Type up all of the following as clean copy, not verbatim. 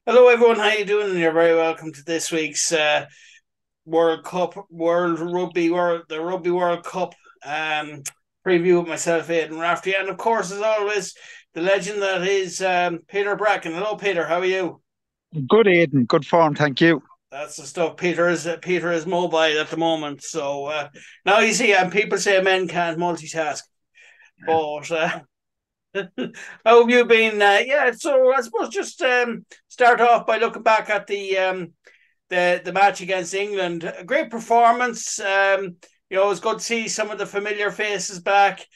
Hello, everyone. How you doing? And you're very welcome to this week's the Rugby World Cup preview with myself, Aidan Raftery, and of course, as always, the legend that is Peter Bracken. Hello, Peter. How are you? Good, Aidan. Good form, thank you. That's the stuff. Peter is mobile at the moment, so now you see, and people say men can't multitask, but how have you been? Yeah, so I suppose just start off by looking back at the match against England. A great performance. It was good to see some of the familiar faces back.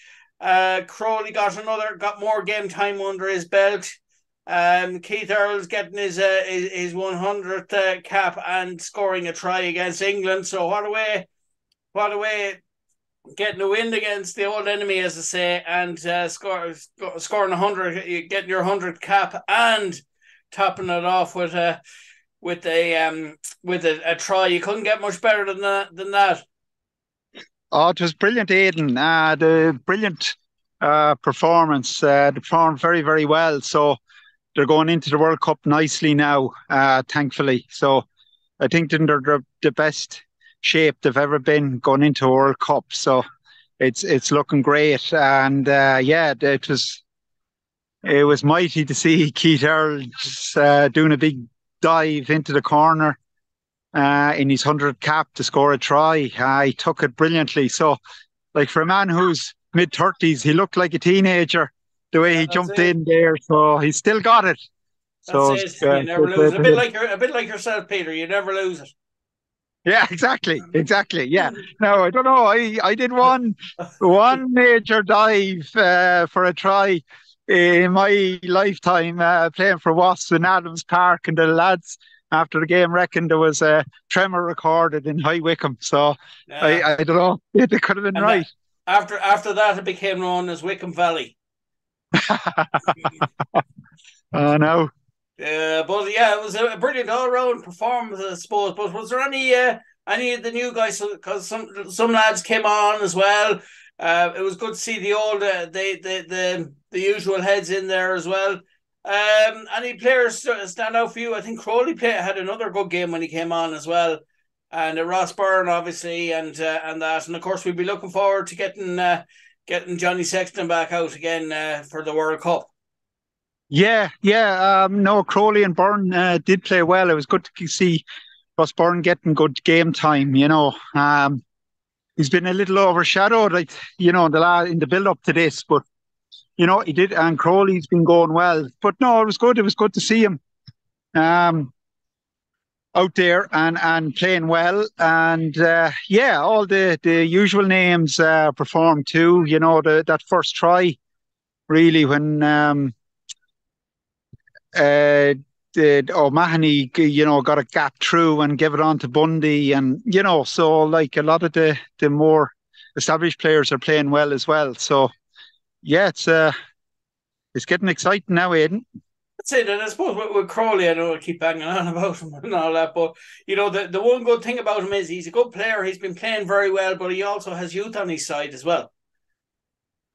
Crowley got more game time under his belt. Keith Earls getting his 100th cap and scoring a try against England. So what a way getting a win against the old enemy, as I say, and scoring 100, getting your 100th cap and topping it off with a try. You couldn't get much better than that. Oh, it was brilliant, Aidan. The brilliant performance. They performed very, very well. So they're going into the World Cup nicely now, thankfully. So I think they're the best shape they've ever been going into a World Cup. So it's looking great. And yeah, it was mighty to see Keith Earls doing a big dive into the corner in his 100th cap to score a try. He took it brilliantly. So, like for a man who's mid 30s, he looked like a teenager the way Yeah, he that's jumped it. in there. So he still got it. That's So it. You never good lose. play A for bit him. like a bit like yourself, Peter. You never lose it. Yeah, exactly. Yeah. No, I don't know. I did one major dive for a try in my lifetime playing for Wasps in Adams Park, and the lads after the game reckoned there was a tremor recorded in High Wycombe. So Yeah, I don't know. They could have been and that right. after that, it became known as Wickham Valley. Oh no. But yeah, it was a brilliant all round performance, I suppose. But was there any of the new guys? Because some lads came on as well. It was good to see the old the usual heads in there as well. Any players stand out for you? I think had another good game when he came on as well, and Ross Byrne obviously, and that, and of course we'll be looking forward to getting Johnny Sexton back out again for the World Cup. Yeah. No, Crowley and Byrne did play well. It was good to see Ross Byrne getting good game time. He's been a little overshadowed, like in the build up to this, but he did, and Crowley's been going well. But no, it was good. It was good to see him um, out there and playing well. And yeah, all the usual names performed too. That first try really when uh, O'Mahony, got a gap through and gave it on to Bundy, and so like a lot of the more established players are playing well as well. So yeah, it's getting exciting now, Aidan. That's it. And I suppose with Crawley, I know I keep banging on about him and all that, but the one good thing about him is he's a good player. He's been playing very well, but he also has youth on his side as well.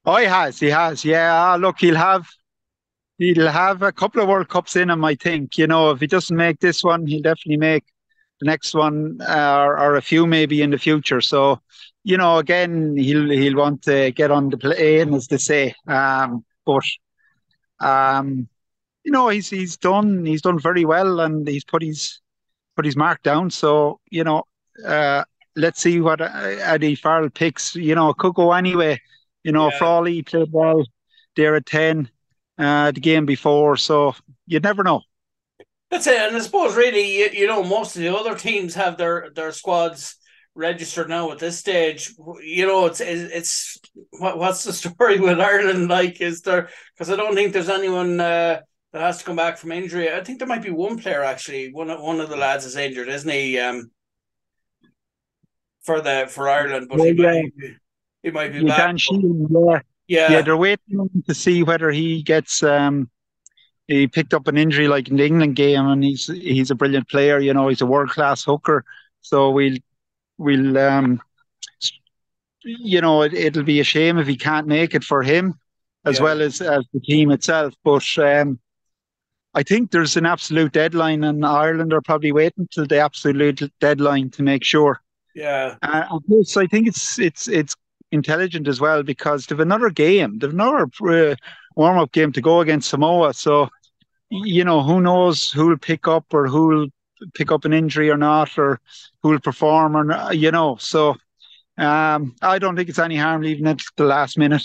Oh, he has. Yeah, look, he'll have a couple of World Cups in him. I think if he doesn't make this one, he'll definitely make the next one, or a few maybe in the future. So again, he'll want to get on the plane, as they say. But um, he's done very well, and he's put his mark down. So uh, let's see what Eddie Farrell picks. It could go anyway. Yeah, Frawley played well there at 10 the game before, so you never know. that's it. And I suppose really, most of the other teams have their squads registered now at this stage. It's what's the story with Ireland? Like, is there? Because I don't think there's anyone that has to come back from injury. I think there might be one player actually. One of the lads is injured, isn't he? For Ireland, but Well, yeah, he might be you back. Dan Sheehan, yeah, Yeah, they're waiting to see whether he gets. He picked up an injury like in the England game, and he's a brilliant player. He's a world class hooker. So we'll it'll be a shame if he can't make it for him, as yeah, well as the team itself. But I think there's an absolute deadline, and Ireland are probably waiting till the absolute deadline to make sure. Yeah. And plus, I think it's intelligent as well because they've another game, they've another warm-up game to go against Samoa. So who knows who will pick up or who will pick up an injury or not, or who will perform or not. So I don't think it's any harm leaving it to the last minute.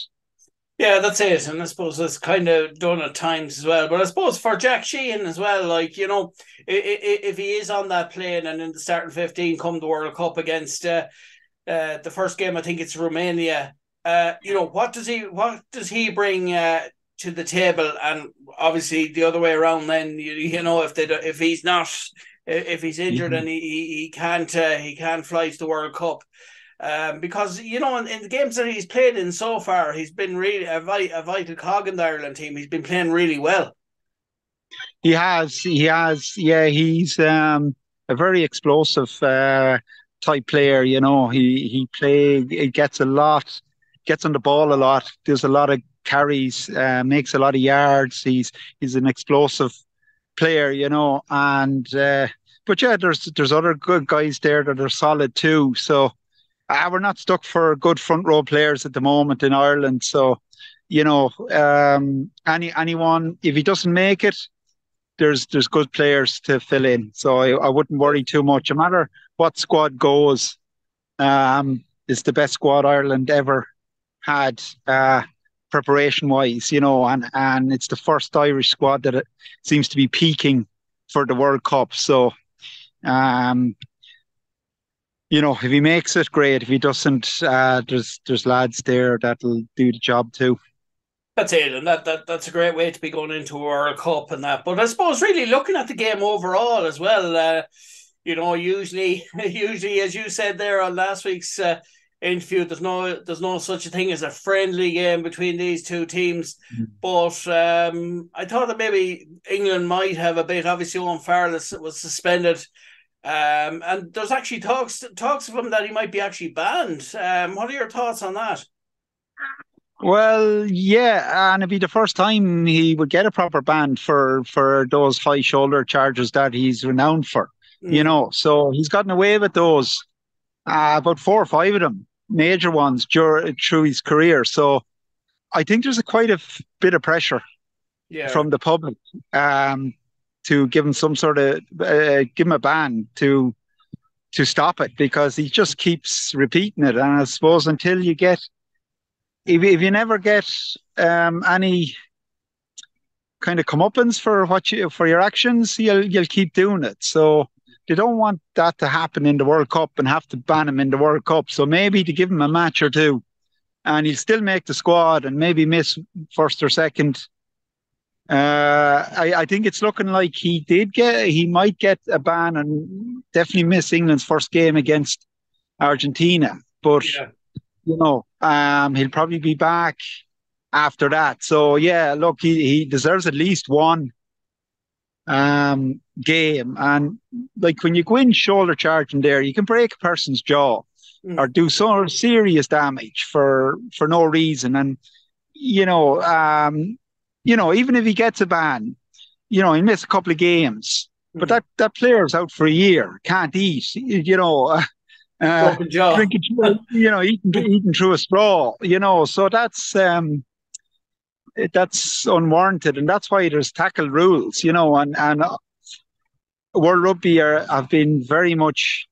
Yeah, that's it. And I suppose it's kind of done at times as well. But I suppose for Jack Sheehan as well, like, if he is on that plane and in the starting 15 come the World Cup against the first game, I think it's Romania. What does he bring to the table? And obviously the other way around, then if he's not, if he's injured and he can't fly to the World Cup. Because in the games that he's played in so far, he's been really a vital cog in the Ireland team. He's been playing really well. He has. Yeah, he's a very explosive type player. He gets on the ball a lot. There's a lot of carries, makes a lot of yards. He's an explosive player, and but yeah, there's other good guys there that are solid too. So we're not stuck for good front row players at the moment in Ireland. So anyone, if he doesn't make it, there's good players to fill in. So I wouldn't worry too much. No matter what squad goes, it's the best squad Ireland ever had, preparation wise, and it's the first Irish squad that it seems to be peaking for the World Cup. So if he makes it, great. If he doesn't, there's lads there that'll do the job too. That's it, and that's a great way to be going into a World Cup and that. But I suppose really looking at the game overall as well, usually as you said there on last week's interview, there's no such a thing as a friendly game between these two teams. But I thought that maybe England might have a bit. Obviously, Owen Farrell was suspended. And there's actually talks of him that he might be actually banned. What are your thoughts on that? Well, yeah, and it'd be the first time he would get a proper ban for those high shoulder charges that he's renowned for. So he's gotten away with those, about 4 or 5 of them, major ones through his career. So I think there's quite a bit of pressure from the public to give him some sort of give him a ban to stop it, because he just keeps repeating it. And I suppose until you get, if you never get any kind of comeuppance for your actions, you'll keep doing it. So they don't want that to happen in the World Cup and have to ban him in the World Cup. So maybe to give him a match or two, and he'll still make the squad and maybe miss first or second. I think it's looking like he might get a ban and definitely miss England's first game against Argentina. But he'll probably be back after that. So yeah, look, he deserves at least one game. And like when you go in shoulder charging there, you can break a person's jaw or do some serious damage for no reason. And even if he gets a ban, he missed a couple of games, but that player's out for a year, can't eat, drinking, eating through a straw, so that's unwarranted, and that's why there's tackle rules, and World Rugby have been very much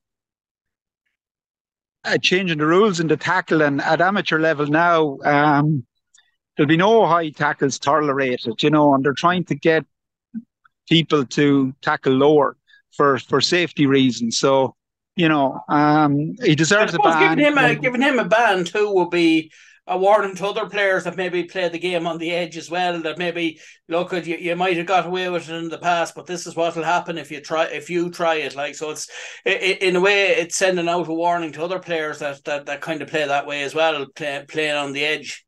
changing the rules in the tackle, and at amateur level now, there'll be no high tackles tolerated, and they're trying to get people to tackle lower for safety reasons. So, he deserves a ban. Giving him a ban too will be a warning to other players that maybe play the game on the edge as well. That maybe, look, you might have got away with it in the past, but this is what will happen if you try it. Like, so it's in a way it's sending out a warning to other players that kind of play that way as well, playing on the edge.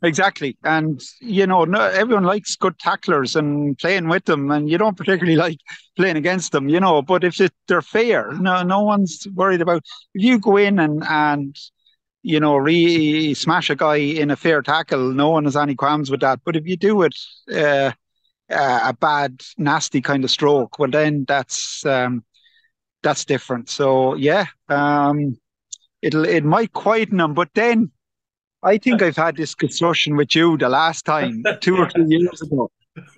Exactly. And, everyone likes good tacklers and playing with them, and you don't particularly like playing against them, but if they're fair, no one's worried about, if you go in and smash a guy in a fair tackle, no one has any qualms with that. But if you do it a bad, nasty kind of stroke, well, then that's different. So yeah, it might quieten him, but then I think I've had this discussion with you the last time, 2 or 3 years ago,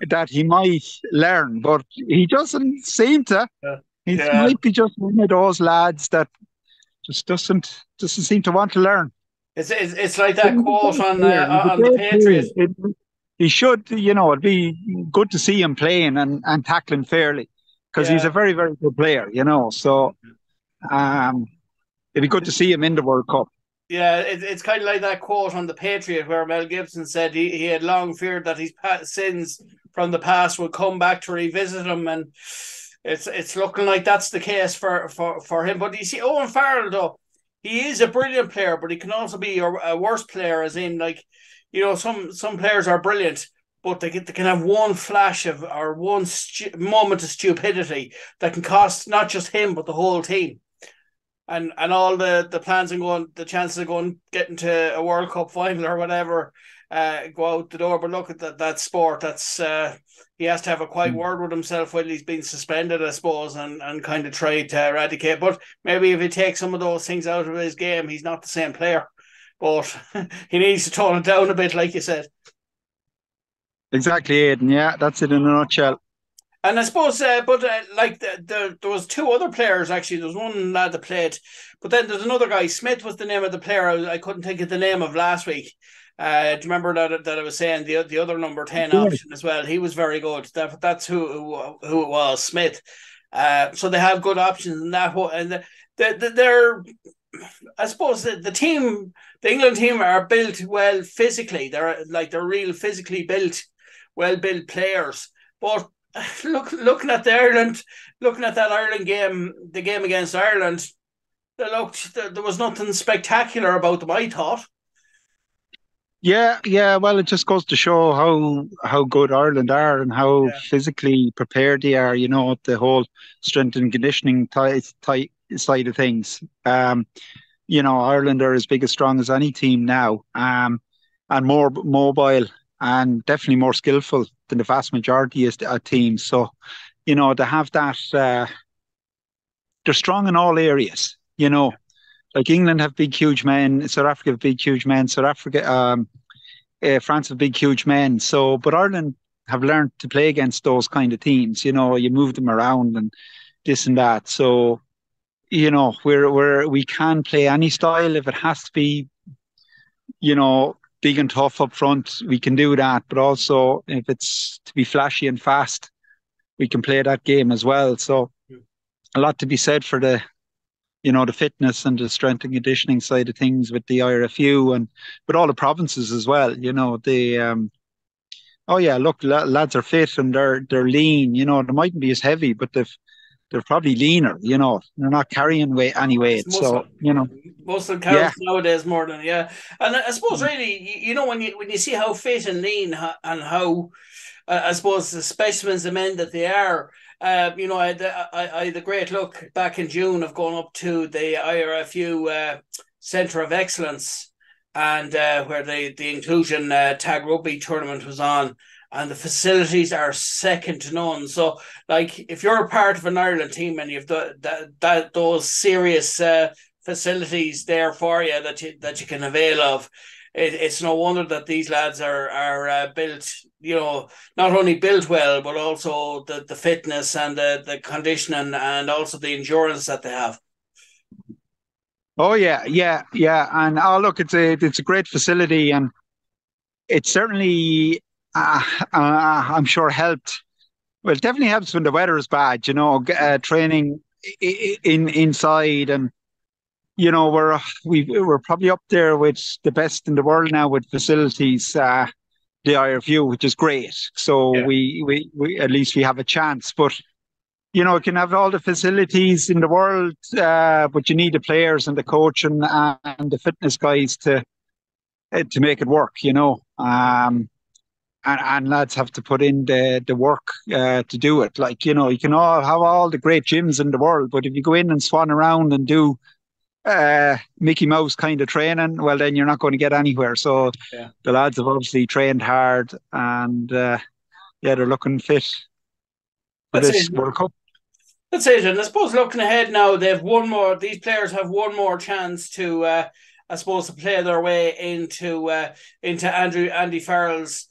that he might learn, but he doesn't seem to. Yeah. He Yeah. might be just one of those lads that just doesn't seem to want to learn. It's like But that he's a quote great player. He's a on the great player. Patriots. He should, it'd be good to see him playing and tackling fairly because he's a Yeah. very, very good player, So um, it'd be good to see him in the World Cup. Yeah, it's kind of like that quote on the Patriot where Mel Gibson said he had long feared that his sins from the past would come back to revisit him, and it's looking like that's the case for him. But you see, Owen Farrell though, he is a brilliant player, but he can also be a worse player, as in like some players are brilliant, but they can have one flash of or one moment of stupidity that can cost not just him but the whole team. And all the plans and going the chances of going getting to a World Cup final or whatever go out the door. But look at that sport. That's he has to have a quiet word with himself while he's been suspended, I suppose, and kind of try to eradicate. But maybe if he takes some of those things out of his game, he's not the same player. But he needs to tone it down a bit, like you said. Exactly, Aidan. Yeah, that's it in a nutshell. And I suppose, but like there was two other players actually. There was one lad that played, but then there's another guy. Smith was the name of the player. I couldn't think of the name of last week. Do you remember that I was saying the other number 10 Yeah, option as well? He was very good. That's who it was, Smith. So they have good options in that. And they're, I suppose the team, the England team, are built well physically. They're real physically built, well built players, but looking at that Ireland game, the game against Ireland, there was nothing spectacular about them, I thought. yeah. Well, it just goes to show how good Ireland are and how Yeah, physically prepared they are. The whole strength and conditioning side of things. Ireland are as big as strong as any team now, and more mobile and definitely more skillful than the vast majority of teams. So, they have that. They're strong in all areas. Like England have big, huge men. South Africa have big, huge men. France have big, huge men. So, but Ireland have learned to play against those kind of teams. You move them around and this and that. So, we can play any style if it has to be, big and tough up front. We can do that, but also if it's to be flashy and fast, we can play that game as well. So a lot to be said for the fitness and the strength and conditioning side of things with the IRFU and with all the provinces as well. Oh yeah, look, lads are fit and they're lean. They mightn't be as heavy, but they're probably leaner. They're not carrying any it's weight. So muscle. Muscle yeah, counts nowadays more than yeah. And I suppose really, when you see how fit and lean and how I suppose the specimens of men that they are. I had a great look back in June of going up to the IRFU Centre of Excellence and where the inclusion tag rugby tournament was on, and the facilities are second to none. So, like, if you're a part of an Ireland team and you've those serious facilities there for you that you can avail of, it's no wonder that these lads are built, not only built well, but also the fitness and the conditioning and also the endurance that they have. oh yeah. And oh look, it's a great facility, and it certainly, I'm sure helped. Well, it definitely helps when the weather is bad. Training inside, and we're probably up there with the best in the world now with facilities. The IRFU, which is great. So Yeah. we at least we have a chance. But it can have all the facilities in the world, but you need the players and the coach and the fitness guys to make it work. And lads have to put in the work to do it. Like, you can all have all the great gyms in the world, but if you go in and swan around and do Mickey Mouse kind of training, well, then you're not going to get anywhere. So Yeah. the lads have obviously trained hard, and yeah, they're looking fit for That's it. this World Cup. That's it. And I suppose looking ahead now, they've one more. These players have one more chance to, I suppose, to play their way into Andy Farrell's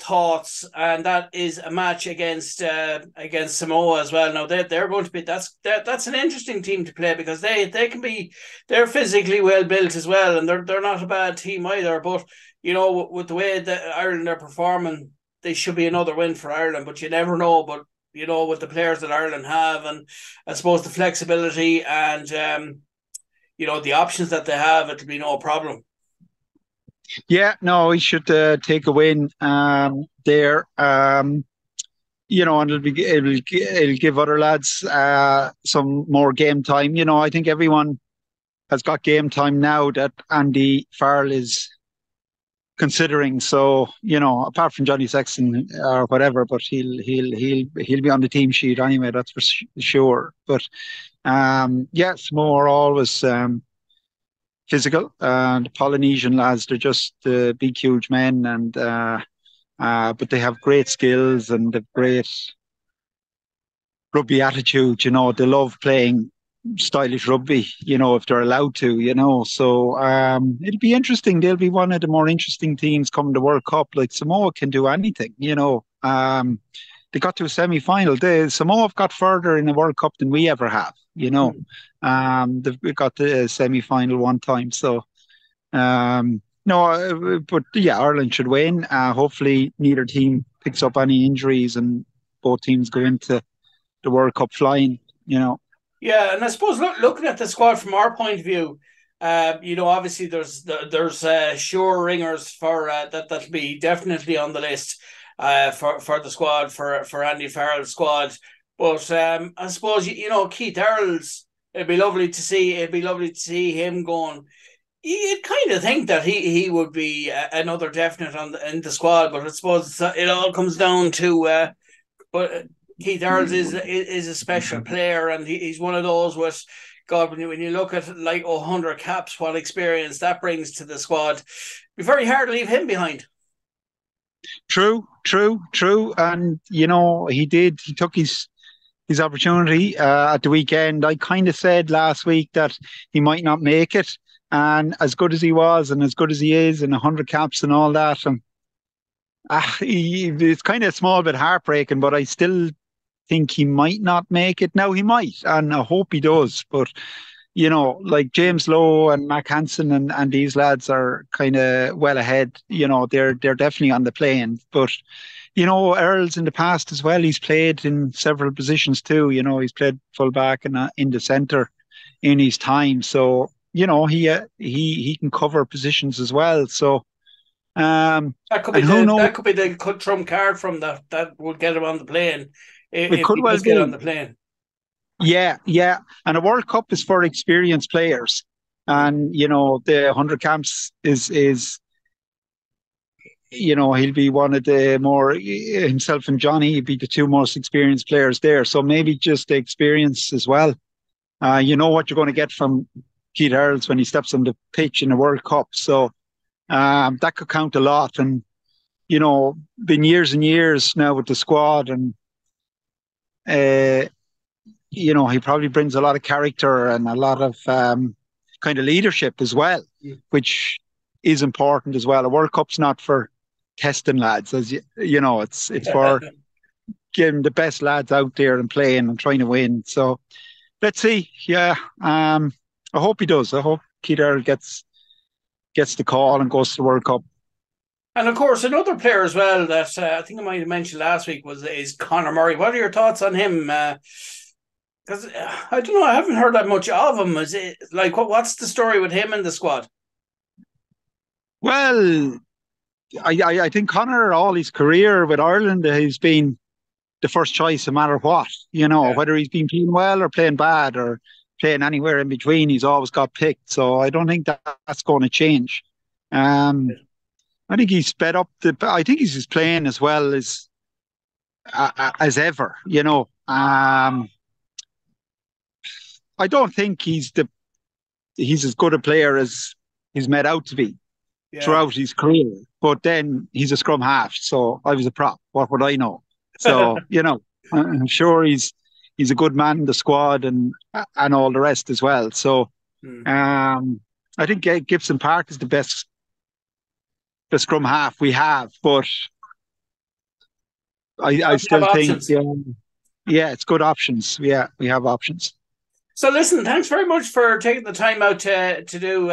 thoughts, and that is a match against Samoa as well. Now they're going to be that's an interesting team to play because they can be they're physically well built as well, and they're not a bad team either. But with the way that Ireland are performing, they should be another win for Ireland. But you never know. But with the players that Ireland have, and I suppose the flexibility and the options that they have, it'll be no problem. Yeah, no, he should take a win there. And it'll give other lads some more game time. I think everyone has got game time now that Andy Farrell is considering. So, apart from Johnny Sexton or whatever, but he'll be on the team sheet anyway. That's for sure. But yes, more always physical. And the Polynesian lads, they're just big, huge men, and but they have great skills and they've great rugby attitude. They love playing stylish rugby, if they're allowed to. So it'll be interesting. They'll be one of the more interesting teams coming to World Cup. Like Samoa can do anything, they got to a semi-final. Samoa have got further in the World Cup than we ever have, they've got the semi-final one time. So no, but yeah, Ireland should win. Hopefully neither team picks up any injuries and both teams go into the World Cup flying, Yeah, and I suppose looking at the squad from our point of view, obviously there's sure ringers for that'll be definitely on the list for the squad for Andy Farrell's squad. But I suppose Keith Earls, it'd be lovely to see him going. You'd kind of think that he would be another definite in the squad, but I suppose it all comes down to but Keith Earls is a special player, and he's one of those with God. When you look at like 100 caps, what experience that brings to the squad, it'd be very hard to leave him behind. True. And he took his opportunity at the weekend. I kind of said last week that he might not make it, and as good as he was and as good as he is, and 100 caps and all that, and it's kind of a small bit heartbreaking, but I still think he might not make it. Now he might, and I hope he does. But like James Lowe and Mac Hansen and these lads are kind of well ahead. They're definitely on the plane. But Earls in the past as well. He's played in several positions too. He's played fullback and in the centre in his time. So he can cover positions as well. So. That could be the trump card from that would get him on the plane if he does get on the plane. Yeah, and a World Cup is for experienced players, and the 100 camps is he'll be one of the more himself and Johnny be the two most experienced players there. So maybe just the experience as well. What you're going to get from Keith Earls when he steps on the pitch in the World Cup. So. That could count a lot, and been years and years now with the squad, and he probably brings a lot of character and a lot of kind of leadership as well, which is important as well. A World Cup's not for testing lads, as it's for getting the best lads out there and playing and trying to win. So let's see. Yeah, I hope he does. I hope Keith Earls gets the call and goes to the World Cup. And of course, another player as well that I think I might have mentioned last week is Conor Murray. What are your thoughts on him? Because I don't know, I haven't heard that much of him. Is it like what's the story with him in the squad? Well, I think Conor all his career with Ireland he's been the first choice, no matter what. Whether he's been playing well or playing bad or playing anywhere in between, he's always got picked. So I don't think that's going to change. I think he's sped up I think he's just playing as well as ever. I don't think he's as good a player as he's made out to be. throughout his career. But then he's a scrum half, so I was a prop. What would I know? So I'm sure he's a good man in the squad and all the rest as well. So I think Gibson Park is the best scrum half we have, but I still think it's good options. Yeah, we have options. So listen, thanks very much for taking the time out to do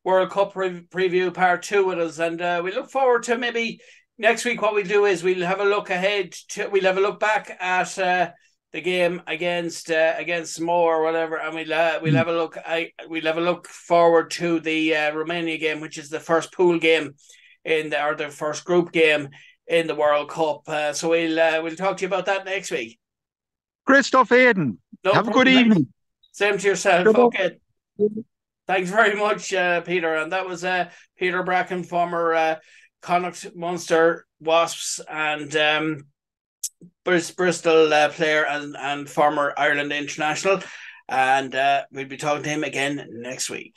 World Cup preview part 2 with us, and we look forward to maybe next week. What we'll do is we'll have a look back at the game against Samoa or whatever, and we'll have a look forward to the Romania game, which is the first pool game or the first group game in the World Cup. So we'll talk to you about that next week. Great stuff, Aidan. Have a good evening. Same to yourself. Okay. Thanks very much, Peter. And that was Peter Bracken, former Connacht, Munster, Wasps, and Bristol player and former Ireland international. And we'll be talking to him again next week.